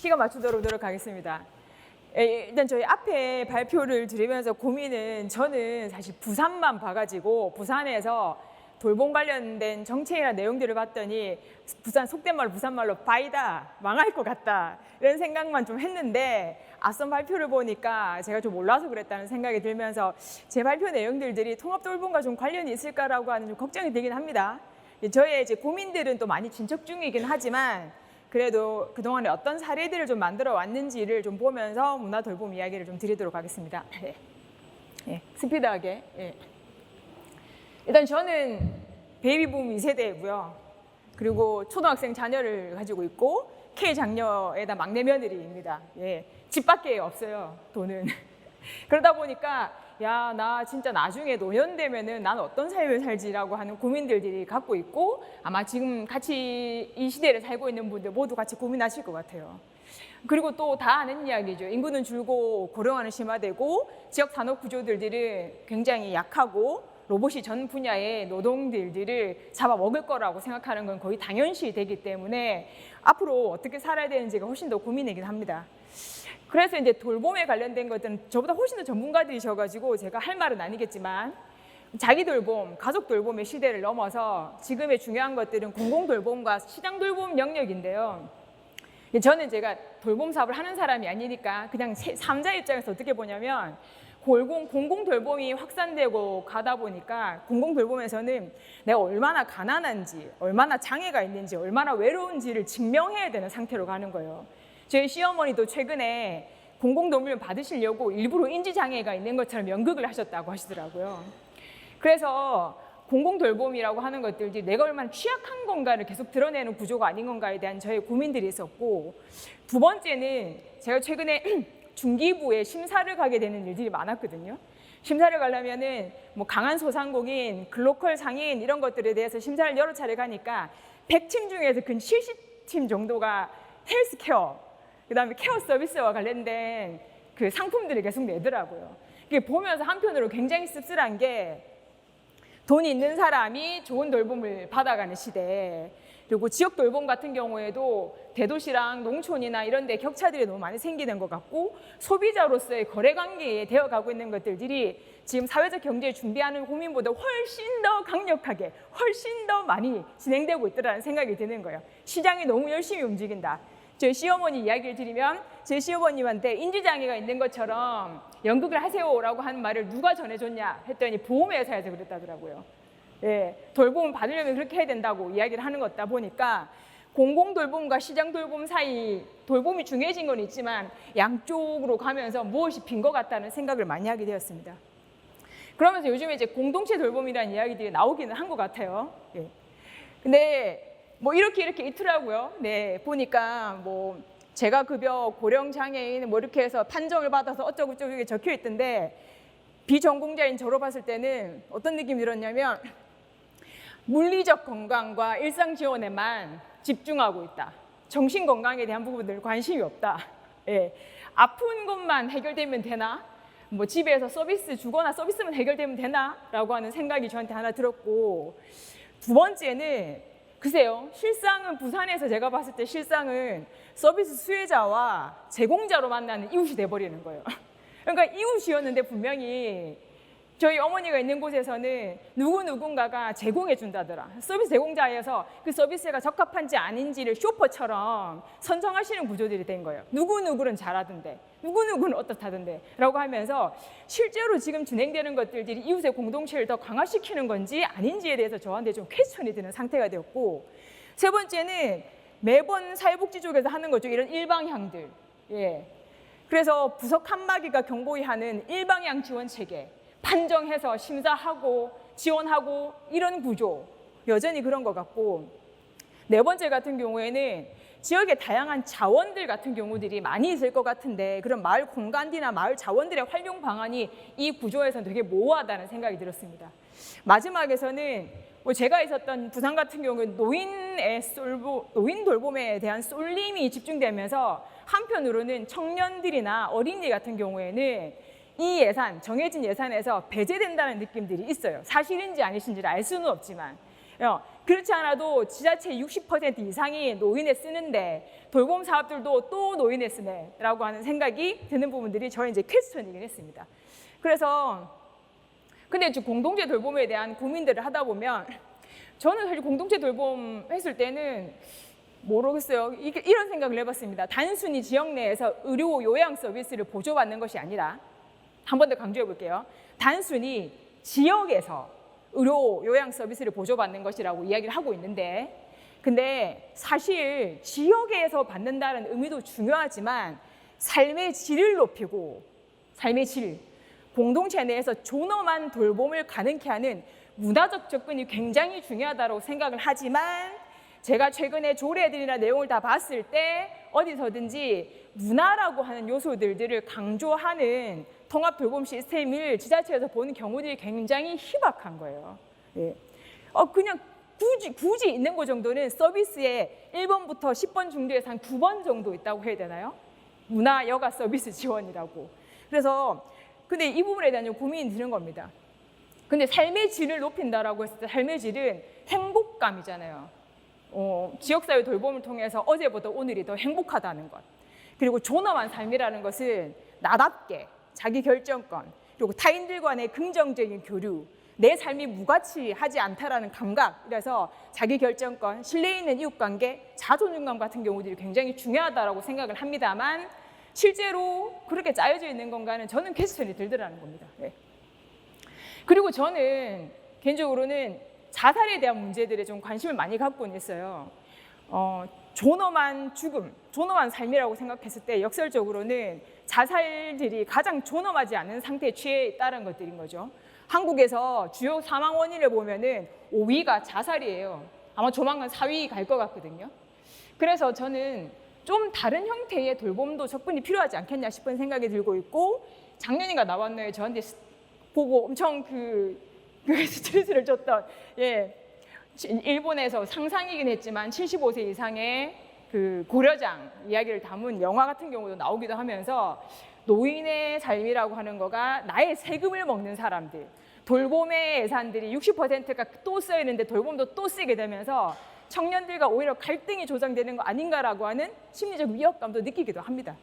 시간 맞추도록 노력하겠습니다. 일단 저희 앞에 발표를 들으면서 고민은 저는 사실 부산만 봐가지고 부산에서 돌봄 관련된 정책이나 내용들을 봤더니 부산 속된 말로 부산말로 바이다 망할 것 같다 이런 생각만 좀 했는데 앞선 발표를 보니까 제가 좀 몰라서 그랬다는 생각이 들면서 제 발표 내용들이 통합 돌봄과 좀 관련이 있을까라고 하는 좀 걱정이 되긴 합니다. 저의 이제 고민들은 또 많이 진척 중이긴 하지만 그래도 그동안에 어떤 사례들을 좀 만들어 왔는지를 좀 보면서 문화 돌봄 이야기를 좀 드리도록 하겠습니다. 스피드하게. 일단 저는 베이비붐 2세대이고요. 그리고 초등학생 자녀를 가지고 있고 K장녀에다 막내 며느리입니다. 집 밖에 없어요, 돈은. 그러다 보니까 야, 나 진짜 나중에 노년 되면은 난 어떤 삶을 살지라고 하는 고민들이 갖고 있고 아마 지금 같이 이 시대를 살고 있는 분들 모두 같이 고민하실 것 같아요. 그리고 또 다 아는 이야기죠. 인구는 줄고 고령화는 심화되고 지역 산업 구조들은 굉장히 약하고 로봇이 전 분야의 노동들을 잡아먹을 거라고 생각하는 건 거의 당연시 되기 때문에 앞으로 어떻게 살아야 되는지가 훨씬 더 고민이긴 합니다. 그래서 이제 돌봄에 관련된 것들은 저보다 훨씬 더 전문가들이셔가지고 제가 할 말은 아니겠지만 자기 돌봄, 가족 돌봄의 시대를 넘어서 지금의 중요한 것들은 공공 돌봄과 시장 돌봄 영역인데요. 저는 제가 돌봄 사업을 하는 사람이 아니니까 그냥 3자 입장에서 어떻게 보냐면 공공 돌봄이 확산되고 가다 보니까 공공 돌봄에서는 내가 얼마나 가난한지, 얼마나 장애가 있는지, 얼마나 외로운지를 증명해야 되는 상태로 가는 거예요. 저희 시어머니도 최근에 공공돌봄을 받으시려고 일부러 인지장애가 있는 것처럼 연극을 하셨다고 하시더라고요. 그래서 공공돌봄이라고 하는 것들이 내가 얼마나 취약한 건가를 계속 드러내는 구조가 아닌 건가에 대한 저의 고민들이 있었고, 두 번째는 제가 최근에 중기부에 심사를 가게 되는 일들이 많았거든요. 심사를 가려면은 뭐 강한 소상공인, 글로컬 상인 이런 것들에 대해서 심사를 여러 차례 가니까 100팀 중에서 근 70팀 정도가 헬스케어, 그다음에 케어 서비스와 관련된 그 상품들을 계속 내더라고요. 이게 보면서 한편으로 굉장히 씁쓸한 게 돈이 있는 사람이 좋은 돌봄을 받아가는 시대, 그리고 지역 돌봄 같은 경우에도 대도시랑 농촌이나 이런 데 격차들이 너무 많이 생기는 것 같고 소비자로서의 거래 관계에 되어가고 있는 것들이 지금 사회적 경제에 준비하는 고민보다 훨씬 더 강력하게, 훨씬 더 많이 진행되고 있다는 생각이 드는 거예요. 시장이 너무 열심히 움직인다. 저희 시어머니 이야기를 드리면 제 시어머님한테 인지장애가 있는 것처럼 연극을 하세요라고 하는 말을 누가 전해줬냐 했더니 보험회사에서 그랬다더라고요. 돌봄을 받으려면 그렇게 해야 된다고 이야기를 하는 것다 보니까 공공돌봄과 시장돌봄 사이 돌봄이 중요해진 건 있지만 양쪽으로 가면서 무엇이 빈 것 같다는 생각을 많이 하게 되었습니다. 그러면서 요즘에 이제 공동체 돌봄이라는 이야기들이 나오기는 한 것 같아요. 근데 뭐 이렇게 있더라고요. 보니까 뭐 재가 급여, 고령 장애인 뭐 이렇게 해서 판정을 받아서 어쩌고 저쩌고 적혀 있던데 비전공자인 저로 봤을 때는 어떤 느낌이 들었냐면 물리적 건강과 일상 지원에만 집중하고 있다. 정신 건강에 대한 부분들 관심이 없다. 아픈 것만 해결되면 되나? 뭐 집에서 서비스 주거나 서비스만 해결되면 되나? 라고 하는 생각이 저한테 하나 들었고, 두 번째는 글쎄요, 실상은 부산에서 제가 봤을 때 실상은 서비스 수혜자와 제공자로 만나는 이웃이 돼버리는 거예요. 그러니까 이웃이었는데 분명히 저희 어머니가 있는 곳에서는 누군가가 제공해 준다더라. 서비스 제공자에서 그 서비스가 적합한지 아닌지를 쇼퍼처럼 선정하시는 구조들이 된 거예요. 누구는 잘하던데, 누구는 어떻다던데 라고 하면서 실제로 지금 진행되는 것들이 이웃의 공동체를 더 강화시키는 건지 아닌지에 대해서 저한테 좀 퀘스천이 드는 상태가 되었고, 세 번째는 매번 사회복지 쪽에서 하는 거죠. 이런 일방향들. 그래서 부서 칸막이가 경고히 하는 일방향 지원 체계, 판정해서 심사하고 지원하고 이런 구조, 여전히 그런 것 같고, 네 번째 같은 경우에는 지역의 다양한 자원들 같은 경우들이 많이 있을 것 같은데 그런 마을 공간이나 마을 자원들의 활용 방안이 이 구조에서는 되게 모호하다는 생각이 들었습니다. 마지막에서는 뭐 제가 있었던 부산 같은 경우는 노인 돌봄에 대한 쏠림이 집중되면서 한편으로는 청년들이나 어린이 같은 경우에는 이 예산, 정해진 예산에서 배제된다는 느낌들이 있어요. 사실인지 아니신지를 알 수는 없지만. 그렇지 않아도 지자체 60% 이상이 노인에 쓰는데 돌봄 사업들도 또 노인에 쓰네라고 하는 생각이 드는 부분들이 저의 이제 퀘스천이긴 했습니다. 그래서 근데 공동체 돌봄에 대한 고민들을 하다 보면 저는 사실 공동체 돌봄 했을 때는 모르겠어요. 이런 생각을 해봤습니다. 단순히 지역 내에서 의료 요양 서비스를 보조받는 것이 아니라 한 번 더 강조해 볼게요. 단순히 지역에서 의료 요양 서비스를 보조받는 것이라고 이야기를 하고 있는데 근데 사실 지역에서 받는다는 의미도 중요하지만 삶의 질을 높이고 삶의 질, 공동체 내에서 존엄한 돌봄을 가능케 하는 문화적 접근이 굉장히 중요하다고 생각을 하지만 제가 최근에 조례들이나 내용을 다 봤을 때 어디서든지 문화라고 하는 요소들을 강조하는 통합 돌봄 시스템을 지자체에서 보는 경우들이 굉장히 희박한 거예요. 예. 그냥 굳이 있는 거 정도는 서비스에 1번부터 10번 중에서 한 9번 정도 있다고 해야 되나요? 문화 여가 서비스 지원이라고. 그래서 근데 이 부분에 대한 고민이 드는 겁니다. 근데 삶의 질을 높인다라고 했을 때 삶의 질은 행복감이잖아요. 지역사회 돌봄을 통해서 어제보다 오늘이 더 행복하다는 것. 그리고 존엄한 삶이라는 것은 나답게 자기 결정권, 그리고 타인들과의 긍정적인 교류, 내 삶이 무가치하지 않다라는 감각, 그래서 자기 결정권, 신뢰 있는 이웃관계, 자존감 같은 경우들이 굉장히 중요하다고 생각을 합니다만 실제로 그렇게 짜여져 있는 건가는 저는 퀘스천이 들더라는 겁니다. 네. 그리고 저는 개인적으로는 자살에 대한 문제들에 좀 관심을 많이 갖고 있어요. 존엄한 죽음, 존엄한 삶이라고 생각했을 때 역설적으로는 자살들이 가장 존엄하지 않은 상태에 취해 있다는 것들인 거죠. 한국에서 주요 사망 원인을 보면은 5위가 자살이에요. 아마 조만간 4위 갈 것 같거든요. 그래서 저는 좀 다른 형태의 돌봄도 접근이 필요하지 않겠냐 싶은 생각이 들고 있고 작년인가 나왔나요? 저한테 보고 엄청 그 스트레스를 줬던 일본에서 상상이긴 했지만 75세 이상의 그 고려장 이야기를 담은 영화 같은 경우도 나오기도 하면서 노인의 삶이라고 하는 거가 나의 세금을 먹는 사람들, 돌봄의 예산들이 60%가 또 써야 되는데 돌봄도 또 쓰게 되면서 청년들과 오히려 갈등이 조장되는 거 아닌가라고 하는 심리적 위협감도 느끼기도 합니다.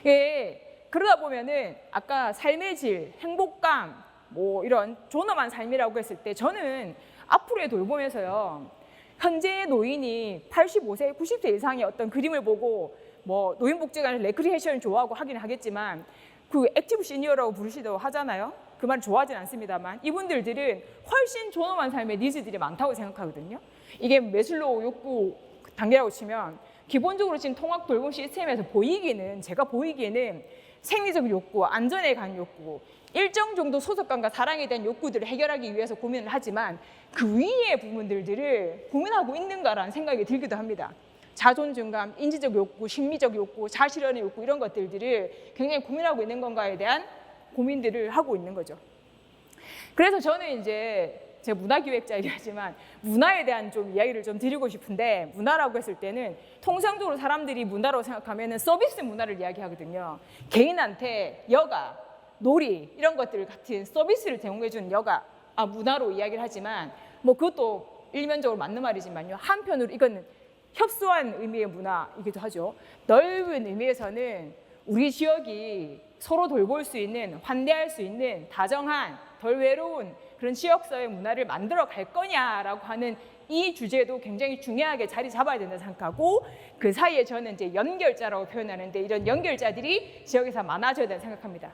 네. 그러다 보면은 아까 삶의 질, 행복감, 뭐 이런 존엄한 삶이라고 했을 때 저는 앞으로의 돌봄에서요. 현재의 노인이 85세, 90세 이상의 어떤 그림을 보고 뭐 노인복지관에서 레크리에이션을 좋아하고 하긴 하겠지만 그 액티브 시니어라고 부르시도 하잖아요. 그 말 좋아하진 않습니다만 이분들은 훨씬 존엄한 삶의 니즈들이 많다고 생각하거든요. 이게 메슬로우 욕구 단계라고 치면 기본적으로 지금 통합 돌봄 시스템에서 제가 보이기에는 생리적 욕구, 안전에 관한 욕구, 일정 정도 소속감과 사랑에 대한 욕구들을 해결하기 위해서 고민을 하지만 그 위의 부분들을 고민하고 있는가라는 생각이 들기도 합니다. 자존감감, 인지적 욕구, 심리적 욕구, 자실현의 욕구 이런 것들을 굉장히 고민하고 있는 건가에 대한 고민들을 하고 있는 거죠. 그래서 저는 이제 제가 문화기획자이긴 하지만 문화에 대한 좀 이야기를 좀 드리고 싶은데 문화라고 했을 때는 통상적으로 사람들이 문화라고 생각하면 서비스 문화를 이야기하거든요. 개인한테 여가, 놀이 이런 것들 같은 서비스를 제공해주는 문화로 이야기를 하지만 뭐 그것도 일면적으로 맞는 말이지만요. 한편으로 이거는 협소한 의미의 문화이기도 하죠. 넓은 의미에서는 우리 지역이 서로 돌볼 수 있는, 환대할 수 있는 다정한, 덜 외로운 그런 지역사회 문화를 만들어 갈 거냐라고 하는 이 주제도 굉장히 중요하게 자리 잡아야 된다 생각하고 그 사이에 저는 이제 연결자라고 표현하는데 이런 연결자들이 지역에서 많아져야 된다 생각합니다.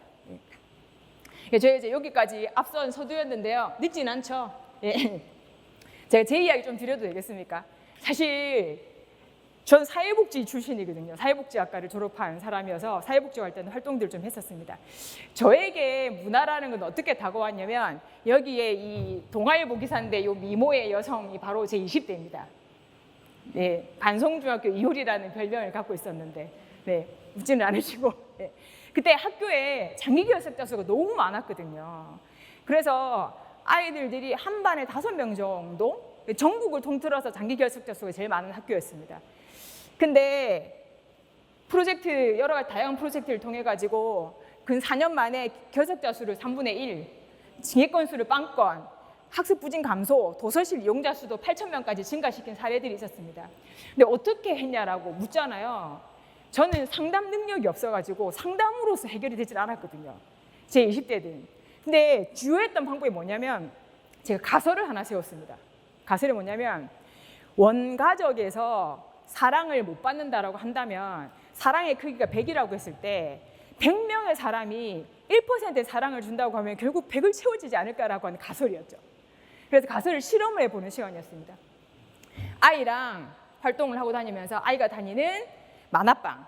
저희 이제 여기까지 앞선 서두였는데요. 늦진 않죠? 제가 제 이야기 좀 드려도 되겠습니까? 사실 전 사회복지 출신이거든요. 사회복지학과를 졸업한 사람이어서 사회복지 활동 활동들을 좀 했었습니다. 저에게 문화라는 건 어떻게 다가왔냐면 여기에 이 동아일보 기사인데 이 미모의 여성이 바로 제 20대입니다. 네, 반송중학교 이효리라는 별명을 갖고 있었는데 웃지는 않으시고 그때 학교에 장기결석자 수가 너무 많았거든요. 그래서 아이들이 한 반에 5명 정도 전국을 통틀어서 장기결석자 수가 제일 많은 학교였습니다. 근데 프로젝트 여러 가지 다양한 프로젝트를 통해 가지고 근 4년 만에 결석자 수를 3분의 1, 징계 건수를 빵건, 학습 부진 감소, 도서실 이용자 수도 8,000명까지 증가시킨 사례들이 있었습니다. 근데 어떻게 했냐라고 묻잖아요. 저는 상담 능력이 없어가지고 상담으로서 해결이 되질 않았거든요. 제 20대 때는. 근데 주요했던 방법이 뭐냐면 제가 가설을 하나 세웠습니다. 가설이 뭐냐면 원가족에서 사랑을 못 받는다라고 한다면 사랑의 크기가 100이라고 했을 때 100명의 사람이 1%의 사랑을 준다고 하면 결국 100을 채워지지 않을까라고 하는 가설이었죠. 그래서 가설을 실험을 해보는 시간이었습니다. 아이랑 활동을 하고 다니면서 아이가 다니는 만화방,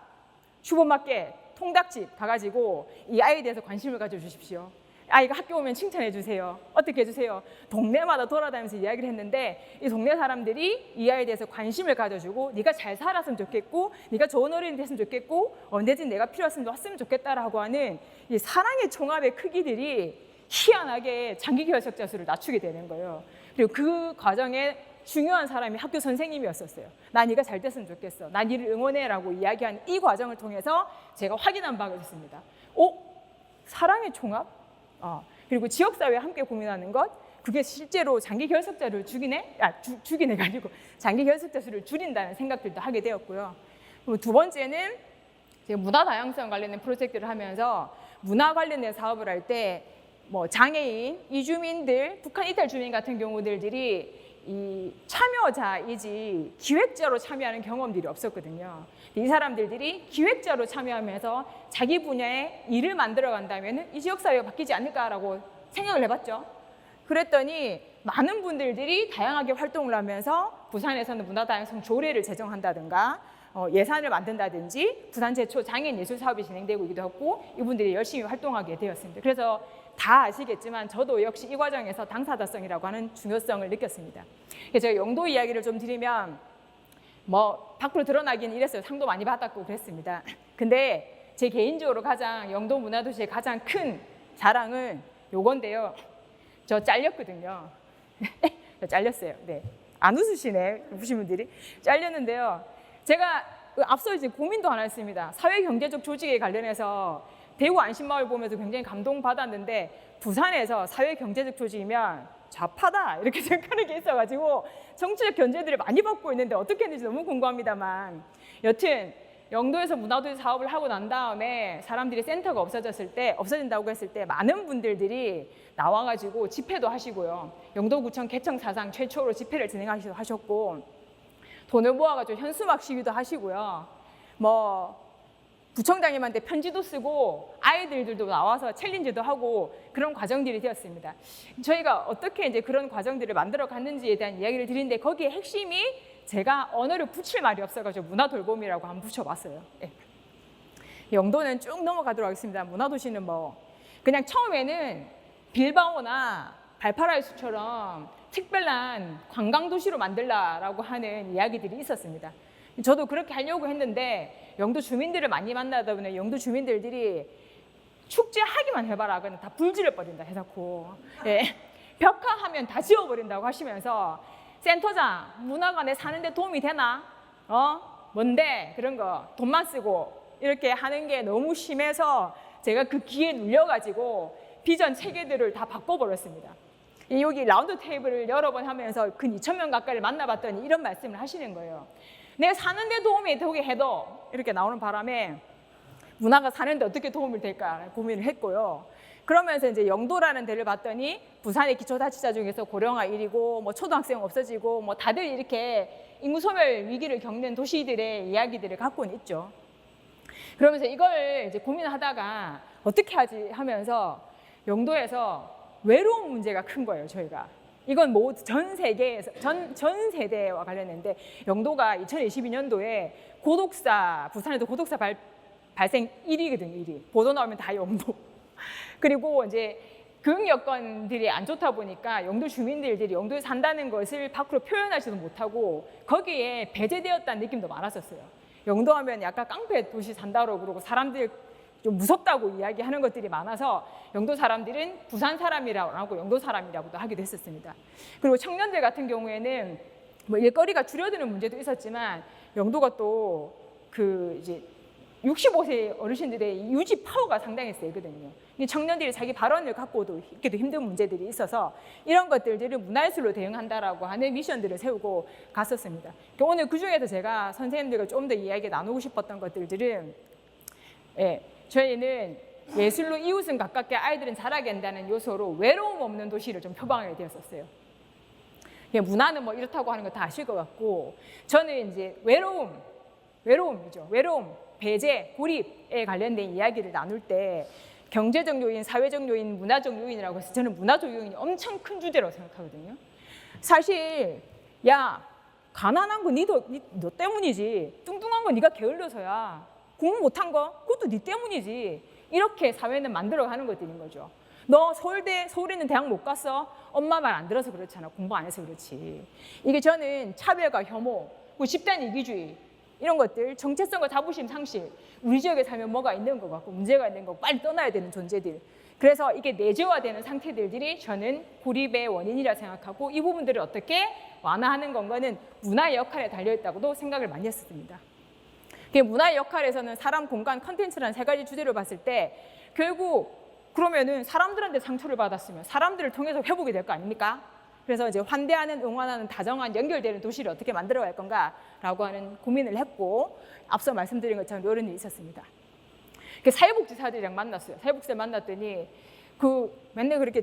슈퍼마켓, 통닭집 가가지고 이 아이에 대해서 관심을 가져주십시오. 아이가 학교 오면 칭찬해 주세요. 어떻게 해주세요? 동네마다 돌아다니면서 이야기를 했는데 이 동네 사람들이 이 아이에 대해서 관심을 가져주고 네가 잘 살았으면 좋겠고 네가 좋은 어른이 됐으면 좋겠고 언제든 내가 필요했으면 왔으면 좋겠다라고 하는 이 사랑의 총합의 크기들이 희한하게 장기 결석자 수를 낮추게 되는 거예요. 그리고 그 과정에 중요한 사람이 학교 선생님이었었어요. 나 네가 잘 됐으면 좋겠어. 나 니를 응원해라고 이야기한 이 과정을 통해서 제가 확인한 바가 있습니다. 사랑의 총합? 그리고 지역사회와 함께 고민하는 것, 그게 실제로 장기 결석자를 죽이네가 아니고 장기 결석자 수를 줄인다는 생각들도 하게 되었고요. 그리고 두 번째는 제가 문화 다양성 관련된 프로젝트를 하면서 문화 관련된 사업을 할 때 뭐 장애인, 이주민들, 북한 이탈 주민 같은 경우들이 이 참여자이지 기획자로 참여하는 경험들이 없었거든요. 이 사람들이 기획자로 참여하면서 자기 분야의 일을 만들어 간다면 이 지역사회가 바뀌지 않을까라고 생각을 해봤죠. 그랬더니 많은 분들이 다양하게 활동을 하면서 부산에서는 문화다양성 조례를 제정한다든가 예산을 만든다든지 부산 제초 장애인 예술 사업이 진행되고 있기도 했고 이분들이 열심히 활동하게 되었습니다. 그래서 다 아시겠지만 저도 역시 이 과정에서 당사자성이라고 하는 중요성을 느꼈습니다. 제가 영도 이야기를 좀 드리면 뭐 밖으로 드러나긴 이랬어요. 상도 많이 받았고 그랬습니다. 근데 제 개인적으로 가장 영도 문화도시의 가장 큰 자랑은 요건데요. 저 잘렸거든요. 저 잘렸어요. 네. 안 웃으시네. 보신 분들이. 잘렸는데요. 제가 앞서 이제 고민도 하나 했습니다. 사회경제적 조직에 관련해서 대구 안심마을 보면서 굉장히 감동받았는데 부산에서 사회경제적 조직이면 좌파다 이렇게 생각하는 게 있어가지고 정치적 견제들을 많이 받고 있는데 어떻게 했는지 너무 궁금합니다만 여튼 영도에서 문화도시 사업을 하고 난 다음에 사람들이 센터가 없어진다고 했을 때 많은 분들이 나와가지고 집회도 하시고요. 영도구청 개청 사상 최초로 집회를 진행하셨고 돈을 모아가지고 현수막 시위도 하시고요. 뭐 구청장님한테 편지도 쓰고 아이들도 나와서 챌린지도 하고 그런 과정들이 되었습니다. 저희가 어떻게 이제 그런 과정들을 만들어 갔는지에 대한 이야기를 드리는데 거기에 핵심이 제가 언어를 붙일 말이 없어가지고 문화돌봄이라고 한번 붙여봤어요. 네. 영도는 쭉 넘어가도록 하겠습니다. 문화도시는 뭐 그냥 처음에는 빌바오나 발파라이소처럼 특별한 관광도시로 만들라라고 하는 이야기들이 있었습니다. 저도 그렇게 하려고 했는데 영도 주민들을 많이 만나다 보니 영도 주민들이 축제하기만 해봐라. 그냥 다 불지를 버린다 해놓고 예. 벽화하면 다 지워버린다고 하시면서 센터장, 문화관에 사는데 도움이 되나? 뭔데? 그런 거 돈만 쓰고 이렇게 하는 게 너무 심해서 제가 그 기에 눌려가지고 비전 체계들을 다 바꿔버렸습니다. 여기 라운드 테이블을 여러 번 하면서 근 2,000명 가까이를 만나봤더니 이런 말씀을 하시는 거예요. 내가 사는데 도움이 되게 해도 이렇게 나오는 바람에 문화가 사는데 어떻게 도움이 될까 고민을 했고요. 그러면서 이제 영도라는 데를 봤더니 부산의 기초자치자 중에서 고령화 1위고 뭐 초등학생 없어지고 뭐 다들 이렇게 인구 소멸 위기를 겪는 도시들의 이야기들을 갖고는 있죠. 그러면서 이걸 이제 고민하다가 어떻게 하지 하면서 영도에서 외로움 문제가 큰 거예요, 저희가. 이건 모두 전 세계에서 전 세대와 관련된데 영도가 2022년도에 고독사 부산에도 고독사 발생 1위거든요, 1위. 보도 나오면 다 영도. 그리고 이제 교육 여건들이 안 좋다 보니까 영도 주민들이 영도에 산다는 것을 밖으로 표현하지도 못하고 거기에 배제되었다는 느낌도 많았었어요. 영도 하면 약간 깡패 도시 산다고 그러고 사람들 좀 무섭다고 이야기하는 것들이 많아서 영도 사람들은 부산 사람이라고 하고 영도 사람이라고도 하기도 했었습니다. 그리고 청년들 같은 경우에는 뭐 일거리가 줄어드는 문제도 있었지만 영도가 또 그 이제 65세 어르신들의 유지 파워가 상당히 세거든요. 청년들이 자기 발언을 갖고도 있기도 힘든 문제들이 있어서 이런 것들을 문화예술로 대응한다라고 하는 미션들을 세우고 갔었습니다. 오늘 그중에서 제가 선생님들과 좀 더 이야기 나누고 싶었던 것들은 저희는 예술로 이웃은 가깝게 아이들은 자라게 한다는 요소로 외로움 없는 도시를 좀 표방하게 되었었어요. 문화는 뭐 이렇다고 하는 거 다 아실 것 같고 저는 이제 외로움이죠. 외로움, 배제, 고립에 관련된 이야기를 나눌 때 경제적 요인, 사회적 요인, 문화적 요인이라고 해서 저는 문화적 요인이 엄청 큰 주제라고 생각하거든요. 사실 가난한 거 너 때문이지. 뚱뚱한 거 네가 게을러서야. 공부 못한 거 그것도 네 때문이지. 이렇게 사회는 만들어가는 것들인 거죠. 너 서울에 있는 대학 못 갔어? 엄마 말 안 들어서 그렇잖아. 공부 안 해서 그렇지. 이게 저는 차별과 혐오, 집단 이기주의 이런 것들, 정체성과 자부심 상실, 우리 지역에 살면 뭐가 있는 것 같고 문제가 있는 거 빨리 떠나야 되는 존재들. 그래서 이게 내재화되는 상태들이 저는 고립의 원인이라 생각하고 이 부분들을 어떻게 완화하는 건가는 문화의 역할에 달려있다고도 생각을 많이 했습니다. 문화의 역할에서는 사람, 공간, 컨텐츠라는 세 가지 주제를 봤을 때 결국 그러면은 사람들한테 상처를 받았으면 사람들을 통해서 회복이 될 거 아닙니까? 그래서 이제 환대하는, 응원하는, 다정한, 연결되는 도시를 어떻게 만들어갈 건가라고 하는 고민을 했고 앞서 말씀드린 것처럼 이런 일이 있었습니다. 사회복지사들이랑 만났어요. 사회복지사 만났더니 맨날 그렇게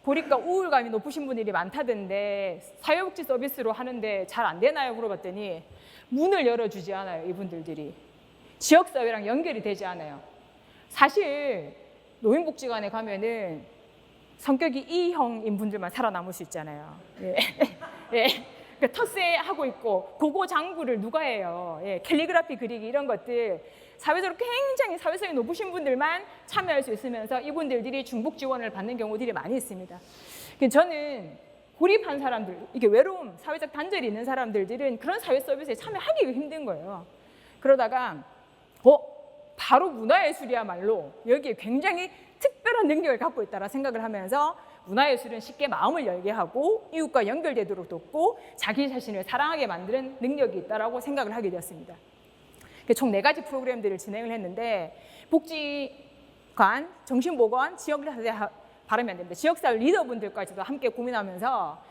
고립과 우울감이 높으신 분들이 많다던데 사회복지 서비스로 하는데 잘 안 되나요? 물어봤더니 문을 열어주지 않아요. 이분들이. 지역사회랑 연결이 되지 않아요. 사실 노인복지관에 가면은 성격이 E형인 분들만 살아남을 수 있잖아요. 텃세하고 있고 고고 장구를 누가 해요? 캘리그라피 그리기 이런 것들 사회적으로 굉장히 사회성이 높으신 분들만 참여할 수 있으면서 이분들이 중복 지원을 받는 경우들이 많이 있습니다. 저는 고립한 사람들, 이게 외로움, 사회적 단절이 있는 사람들은 그런 사회 서비스에 참여하기가 힘든 거예요. 그러다가 바로 문화예술이야말로 여기에 굉장히 특별한 능력을 갖고 있다라 생각을 하면서 문화예술은 쉽게 마음을 열게 하고 이웃과 연결되도록 돕고 자기 자신을 사랑하게 만드는 능력이 있다라고 생각을 하게 되었습니다. 총 4가지 프로그램들을 진행을 했는데 복지관, 정신보건, 지역사회 발음이 안 됩니다. 지역사회 리더분들까지도 함께 고민하면서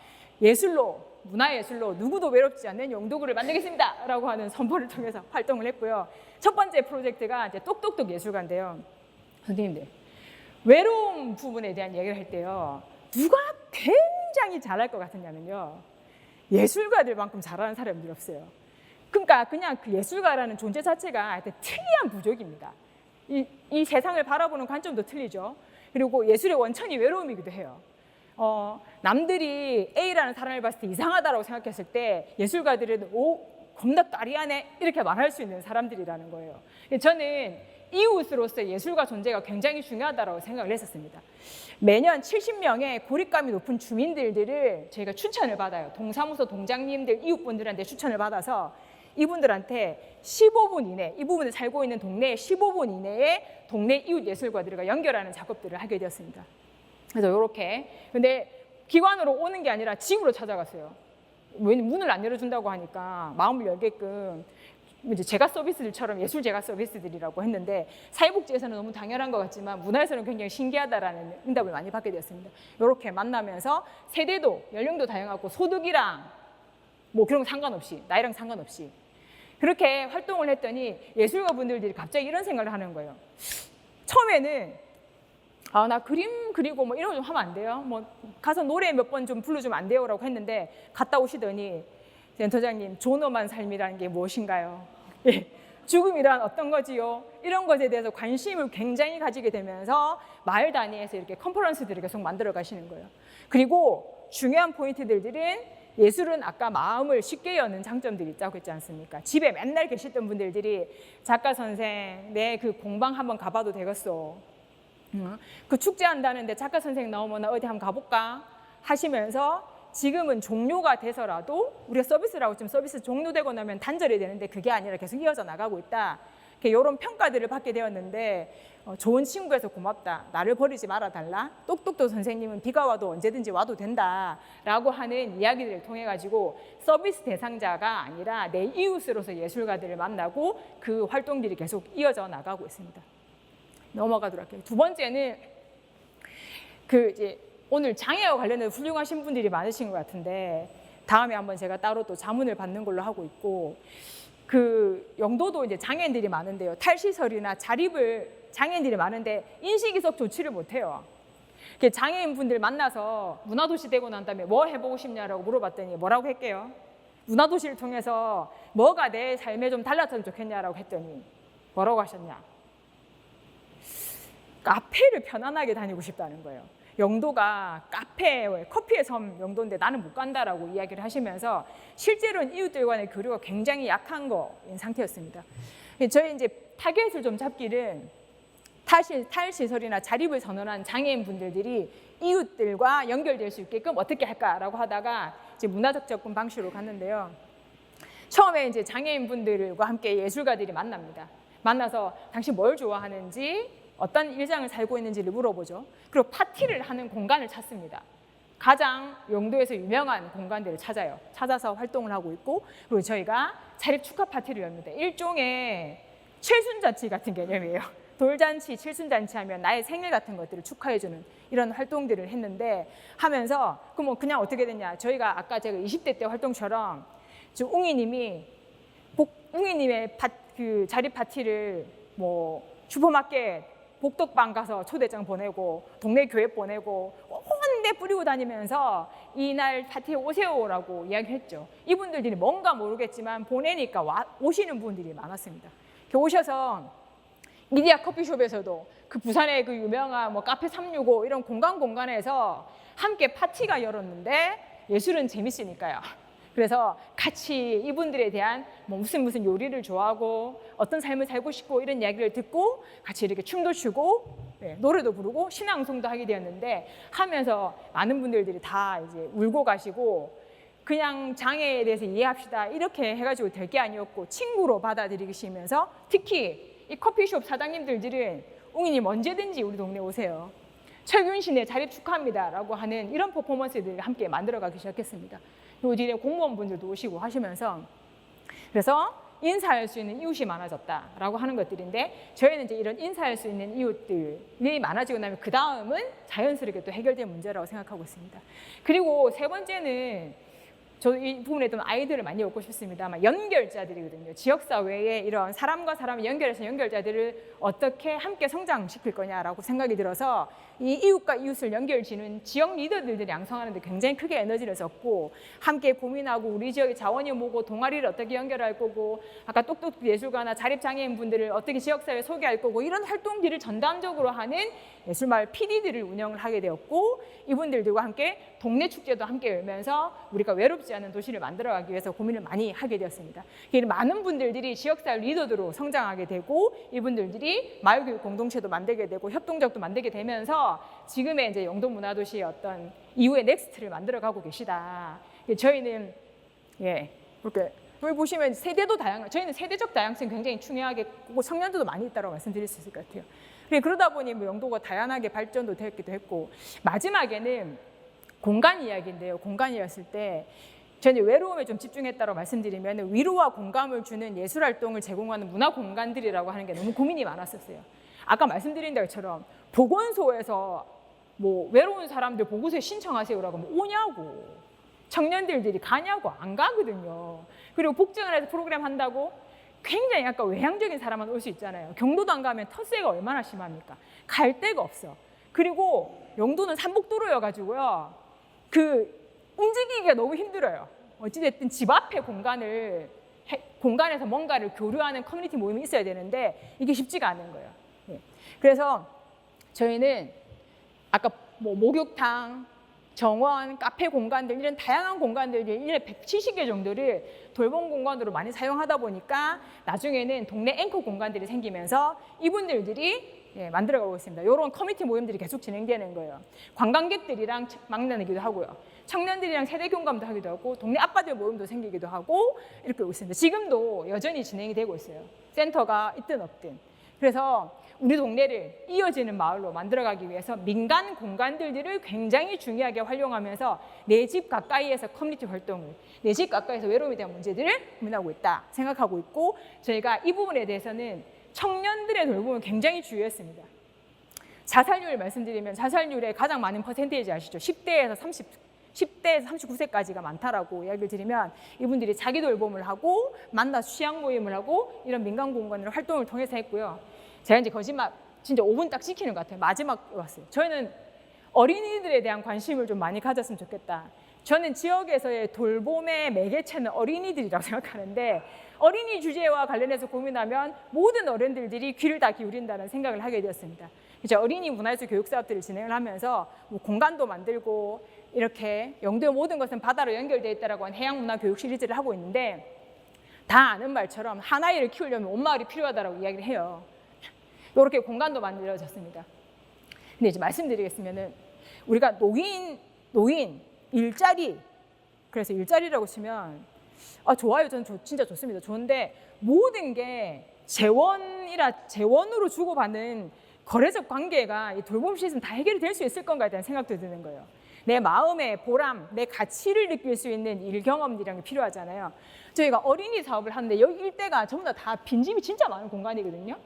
예술로, 문화예술로 누구도 외롭지 않는 영도구를 만들겠습니다 라고 하는 선포를 통해서 활동을 했고요. 첫 번째 프로젝트가 이제 똑똑똑 예술가인데요. 선생님들, 외로움 부분에 대한 얘기를 할 때요. 누가 굉장히 잘할 것 같으냐면요. 예술가들만큼 잘하는 사람들이 없어요. 그러니까 그냥 그 예술가라는 존재 자체가 하여튼 특이한 부족입니다. 이 세상을 바라보는 관점도 틀리죠. 그리고 예술의 원천이 외로움이기도 해요. 남들이 A라는 사람을 봤을 때 이상하다고 생각했을 때 예술가들은 겁나 까리하네 이렇게 말할 수 있는 사람들이라는 거예요. 저는 이웃으로서 예술가 존재가 굉장히 중요하다고 생각을 했었습니다. 매년 70명의 고립감이 높은 주민들을 저희가 추천을 받아요. 동사무소 동장님들, 이웃분들한테 추천을 받아서 이분들한테 15분 이내, 이 부분에 살고 있는 동네에 15분 이내에 동네 이웃 예술가들과 연결하는 작업들을 하게 되었습니다. 그래서 이렇게. 근데 기관으로 오는 게 아니라 집으로 찾아갔어요. 문을 안 열어준다고 하니까 마음을 열게끔 이제 제가 서비스들처럼 예술 제가 서비스들이라고 했는데 사회복지에서는 너무 당연한 것 같지만 문화에서는 굉장히 신기하다라는 응답을 많이 받게 되었습니다. 이렇게 만나면서 세대도 연령도 다양하고 소득이랑 뭐 그런 거 상관없이 나이랑 상관없이 그렇게 활동을 했더니 예술가 분들이 갑자기 이런 생각을 하는 거예요. 처음에는 나 그림 그리고 뭐 이런 거 좀 하면 안 돼요? 뭐 가서 노래 몇 번 좀 불러주면 안 돼요? 라고 했는데 갔다 오시더니 센터장님, 존엄한 삶이라는 게 무엇인가요? 죽음이란 어떤 거지요? 이런 것에 대해서 관심을 굉장히 가지게 되면서 마을 단위에서 이렇게 컨퍼런스들을 계속 만들어 가시는 거예요. 그리고 중요한 포인트들은 예술은 아까 마음을 쉽게 여는 장점들이 있다고 했지 않습니까? 집에 맨날 계셨던 분들이 작가 선생, 내 그 공방 한번 가봐도 되겠어. 그 축제 한다는데 작가 선생 나오면 어디 한번 가볼까? 하시면서 지금은 종료가 돼서라도 우리가 서비스라고 지금 서비스 종료되고 나면 단절이 되는데 그게 아니라 계속 이어져 나가고 있다. 이런 평가들을 받게 되었는데 좋은 친구에서 고맙다. 나를 버리지 말아달라. 똑똑도 선생님은 비가 와도 언제든지 와도 된다라고 하는 이야기들을 통해 가지고 서비스 대상자가 아니라 내 이웃으로서 예술가들을 만나고 그 활동들이 계속 이어져 나가고 있습니다. 넘어가도록 할게요. 두 번째는 이제 오늘 장애와 관련해서 훌륭하신 분들이 많으신 것 같은데 다음에 한번 제가 따로 또 자문을 받는 걸로 하고 있고 영도도 이제 장애인들이 많은데요. 탈시설이나 자립을 장애인들이 많은데 인식이석 조치를 못해요. 장애인분들 만나서 문화도시 되고 난 다음에 뭐 해보고 싶냐라고 물어봤더니 뭐라고 할게요? 문화도시를 통해서 뭐가 내 삶에 좀 달라졌으면 좋겠냐라고 했더니 뭐라고 하셨냐? 카페를 편안하게 다니고 싶다는 거예요. 영도가 커피의 섬 영도인데 나는 못 간다라고 이야기를 하시면서 실제로는 이웃들과의 교류가 굉장히 약한 거인 상태였습니다. 저희 이제 타겟을 좀 잡기는 탈시설이나 자립을 선언한 장애인 분들이 이웃들과 연결될 수 있게끔 어떻게 할까라고 하다가 이제 문화적 접근 방식으로 갔는데요. 처음에 이제 장애인 분들과 함께 예술가들이 만납니다. 만나서 당신 뭘 좋아하는지 어떤 일상을 살고 있는지를 물어보죠. 그리고 파티를 하는 공간을 찾습니다. 가장 영도에서 유명한 공간들을 찾아요. 찾아서 활동을 하고 있고 그리고 저희가 자립 축하 파티를 엽니다. 일종의 칠순잔치 같은 개념이에요. 돌잔치, 칠순잔치 하면 나의 생일 같은 것들을 축하해주는 이런 활동들을 했는데 하면서 그냥 어떻게 됐냐. 저희가 아까 제가 20대 때 활동처럼 지금 웅이님의 자립 파티를 슈퍼마켓 복덕방 가서 초대장 보내고 동네 교회 보내고 온데 뿌리고 다니면서 이날 파티에 오세요라고 이야기했죠. 이분들이 뭔가 모르겠지만 보내니까 오시는 분들이 많았습니다. 오셔서 미디어 커피숍에서도 부산의 유명한 무카페 365 이런 공간에서 함께 파티가 열었는데 예술은 재밌으니까요. 그래서 같이 이분들에 대한 무슨 요리를 좋아하고 어떤 삶을 살고 싶고 이런 이야기를 듣고 같이 이렇게 춤도 추고 노래도 부르고 신앙송도 하게 되었는데 하면서 많은 분들이 다 이제 울고 가시고 그냥 장애에 대해서 이해합시다 이렇게 해가지고 될 게 아니었고 친구로 받아들이시면서 특히 이 커피숍 사장님들은 웅이님 언제든지 우리 동네 오세요. 최균신의 자립 축하합니다 라고 하는 이런 퍼포먼스들을 함께 만들어가기 시작했습니다. 요 뒤에 공무원분들도 오시고 하시면서 그래서 인사할 수 있는 이웃이 많아졌다라고 하는 것들인데 저희는 이제 이런 인사할 수 있는 이웃들이 많아지고 나면 그 다음은 자연스럽게 또 해결된 문제라고 생각하고 있습니다. 그리고 세 번째는 저 이 부분에 좀 아이들을 많이 얻고 싶습니다만 연결자들이거든요. 지역사회에 이런 사람과 사람을 연결해서 연결자들을 어떻게 함께 성장시킬 거냐라고 생각이 들어서 이 이웃과 이웃을 연결지는 지역 리더들을 양성하는 데 굉장히 크게 에너지를 썼고 함께 고민하고 우리 지역의 자원이 뭐고 동아리를 어떻게 연결할 거고 아까 똑똑 예술가나 자립장애인분들을 어떻게 지역사회에 소개할 거고 이런 활동들을 전담적으로 하는 예술마을 PD들을 운영을 하게 되었고 이분들과 함께 동네 축제도 함께 열면서 우리가 외롭지 않은 도시를 만들어가기 위해서 고민을 많이 하게 되었습니다. 많은 분들이 지역사회 리더들로 성장하게 되고 이분들이 마을교육 공동체도 만들게 되고 협동조합도 만들게 되면서 지금의 이제 영도 문화도시의 어떤 이후의 넥스트를 만들어가고 계시다. 저희는 그렇게 여기 보시면 세대도 다양한 저희는 세대적 다양성 굉장히 중요하게 청년들도 많이 있다고 말씀드릴 수 있을 것 같아요. 그러다 보니 영도가 다양하게 발전도 되기도 했고 마지막에는 공간 이야기인데요. 공간이었을 때 저는 외로움에 좀 집중했다고 말씀드리면 위로와 공감을 주는 예술 활동을 제공하는 문화 공간들이라고 하는 게 너무 고민이 많았었어요. 아까 말씀드린 것처럼 보건소에서 외로운 사람들 보고서에 신청하세요라고 오냐고 청년들이 가냐고 안 가거든요. 그리고 복지관에서 프로그램 한다고 굉장히 약간 외향적인 사람만 올 수 있잖아요. 경도도 안 가면 텃세가 얼마나 심합니까? 갈 데가 없어. 그리고 영도는 산복도로여가지고요. 움직이기가 너무 힘들어요. 어찌됐든 집 앞에 공간에서 뭔가를 교류하는 커뮤니티 모임이 있어야 되는데 이게 쉽지가 않은 거예요. 그래서 저희는 아까 목욕탕, 정원, 카페 공간들 이런 다양한 공간들 1년에 170개 정도를 돌봄 공간으로 많이 사용하다 보니까 나중에는 동네 앵커 공간들이 생기면서 이분들이 만들어가고 있습니다. 이런 커뮤니티 모임들이 계속 진행되는 거예요. 관광객들이랑 만나기도 하고요. 청년들이랑 세대 공감도 하기도 하고 동네 아빠들 모임도 생기기도 하고 이렇게 하고 있습니다. 지금도 여전히 진행이 되고 있어요. 센터가 있든 없든. 그래서 우리 동네를 이어지는 마을로 만들어가기 위해서 민간 공간들을 굉장히 중요하게 활용하면서 내 집 가까이에서 커뮤니티 활동을, 내 집 가까이에서 외로움에 대한 문제들을 고민하고 있다 생각하고 있고, 저희가 이 부분에 대해서는 청년들의 돌봄을 굉장히 주의했습니다. 자살률 말씀드리면 자살률의 가장 많은 퍼센테이지 아시죠? 10대에서 39세까지가 많다라고 이야기를 드리면 이분들이 자기 돌봄을 하고 만나서 취향 모임을 하고 이런 민간 공간으로 활동을 통해서 했고요. 제가 이제 거짓말 진짜 5분 딱 지키는 것 같아요. 마지막 왔어요. 저희는 어린이들에 대한 관심을 좀 많이 가졌으면 좋겠다. 저는 지역에서의 돌봄의 매개체는 어린이들이라고 생각하는데, 어린이 주제와 관련해서 고민하면 모든 어른들이 귀를 다 기울인다는 생각을 하게 되었습니다. 이제 어린이 문화예술 교육 사업들을 진행을 하면서 뭐 공간도 만들고 이렇게 영도의 모든 것은 바다로 연결되어 있다라고 하는 해양문화 교육 시리즈를 하고 있는데, 다 아는 말처럼 한 아이를 키우려면 온 마을이 필요하다라고 이야기를 해요. 이렇게 공간도 만들어졌습니다. 근데 이제 말씀드리겠으면은 우리가 노인, 일자리, 그래서 일자리라고 치면 좋아요. 저는 진짜 좋습니다. 좋은데 모든 게 재원으로 주고받는 거래적 관계가 이 돌봄 시스템 다 해결이 될 수 있을 건가에 대한 생각도 드는 거예요. 내 마음의 보람, 내 가치를 느낄 수 있는 일 경험들이 필요하잖아요. 저희가 어린이 사업을 하는데 여기 일대가 전부 다 빈집이 진짜 많은 공간이거든요.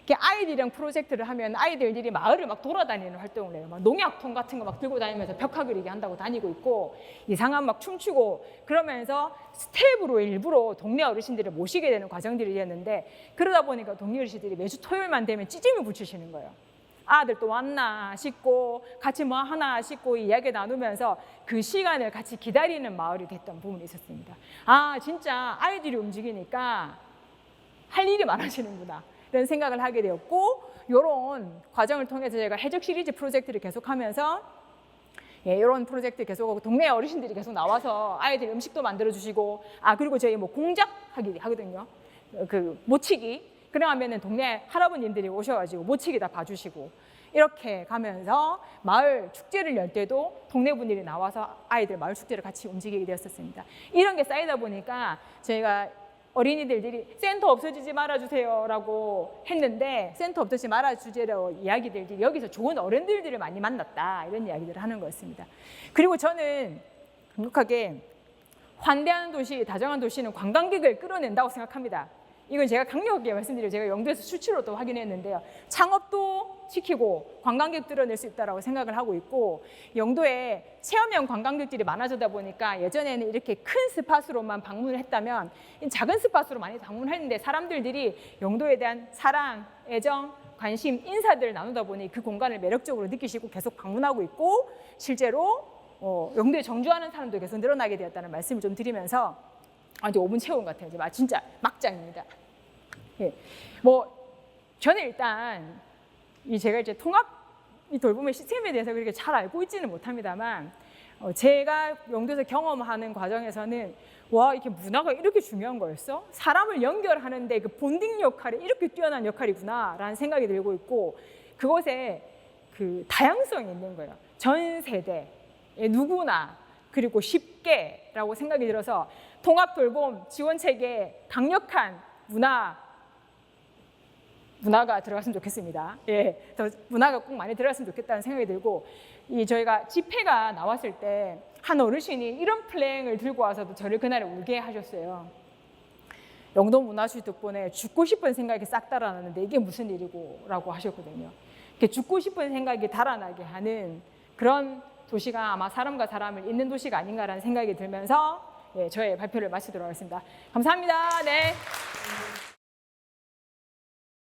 아이들이랑 프로젝트를 하면 아이들이 마을을 막 돌아다니는 활동을 해요. 막 농약통 같은 거 막 들고 다니면서 벽화 그리기 한다고 다니고 있고, 이상한 막 춤추고 그러면서 스텝으로 일부러 동네 어르신들을 모시게 되는 과정들이 있는데, 그러다 보니까 동네 어르신들이 매주 토요일만 되면 찌짐을 붙이시는 거예요. 아들 또 왔나 싶고 같이 뭐 하나 싶고 이야기 나누면서 그 시간을 같이 기다리는 마을이 됐던 부분이 있었습니다. 진짜 아이들이 움직이니까 할 일이 많아지는구나 이런 생각을 하게 되었고, 이런 과정을 통해서 제가 해적 시리즈 프로젝트를 계속하면서 이런 프로젝트 계속하고 동네 어르신들이 계속 나와서 아이들 음식도 만들어주시고, 그리고 저희 뭐 공작 하거든요. 그 모치기. 그러면은 동네 할아버님들이 오셔가지고 모치기 다 봐주시고, 이렇게 가면서 마을 축제를 열 때도 동네 분들이 나와서 아이들 마을 축제를 같이 움직이게 되었었습니다. 이런 게 쌓이다 보니까 저희가 어린이들이 센터 없어지지 말아주세요라고 했는데, 센터 없어지지 말아주세요 이야기들이 여기서 좋은 어른들을 많이 만났다 이런 이야기들을 하는 거였습니다. 그리고 저는 강력하게 환대하는 도시, 다정한 도시는 관광객을 끌어낸다고 생각합니다. 이건 제가 강력하게 말씀드려요. 제가 영도에서 수치로도 확인했는데요. 창업도 지키고 관광객 끌어낼 수 있다고 생각을 하고 있고, 영도에 체험형 관광객들이 많아지다 보니까 예전에는 이렇게 큰 스팟으로만 방문을 했다면 작은 스팟으로 많이 방문했는데, 사람들이 영도에 대한 사랑, 애정, 관심, 인사들을 나누다 보니 그 공간을 매력적으로 느끼시고 계속 방문하고 있고, 실제로 영도에 정주하는 사람도 계속 늘어나게 되었다는 말씀을 좀 드리면서 이제 5분 채운 것 같아요. 이제 진짜 막장입니다. 저는 일단 제가 이제 통합 돌봄의 시스템에 대해서 그렇게 잘 알고 있지는 못합니다만, 제가 영도에서 경험하는 과정에서는 이렇게 문화가 이렇게 중요한 거였어? 사람을 연결하는데 그 본딩 역할이 이렇게 뛰어난 역할이구나라는 생각이 들고 있고, 그것에 그 다양성이 있는 거예요. 전 세대 누구나, 그리고 쉽게라고 생각이 들어서 통합 돌봄 지원 체계에 강력한 문화가 들어갔으면 좋겠습니다. 더 문화가 꼭 많이 들어갔으면 좋겠다는 생각이 들고, 저희가 집회가 나왔을 때 한 어르신이 이런 플랭을 들고 와서도 저를 그날에 울게 하셨어요. 영도 문화주의 덕분에 죽고 싶은 생각이 싹 달아나는데 이게 무슨 일이고 라고 하셨거든요. 죽고 싶은 생각이 달아나게 하는 그런 도시가 아마 사람과 사람을 잇는 도시가 아닌가라는 생각이 들면서 저의 발표를 마치도록 하겠습니다. 감사합니다. 네.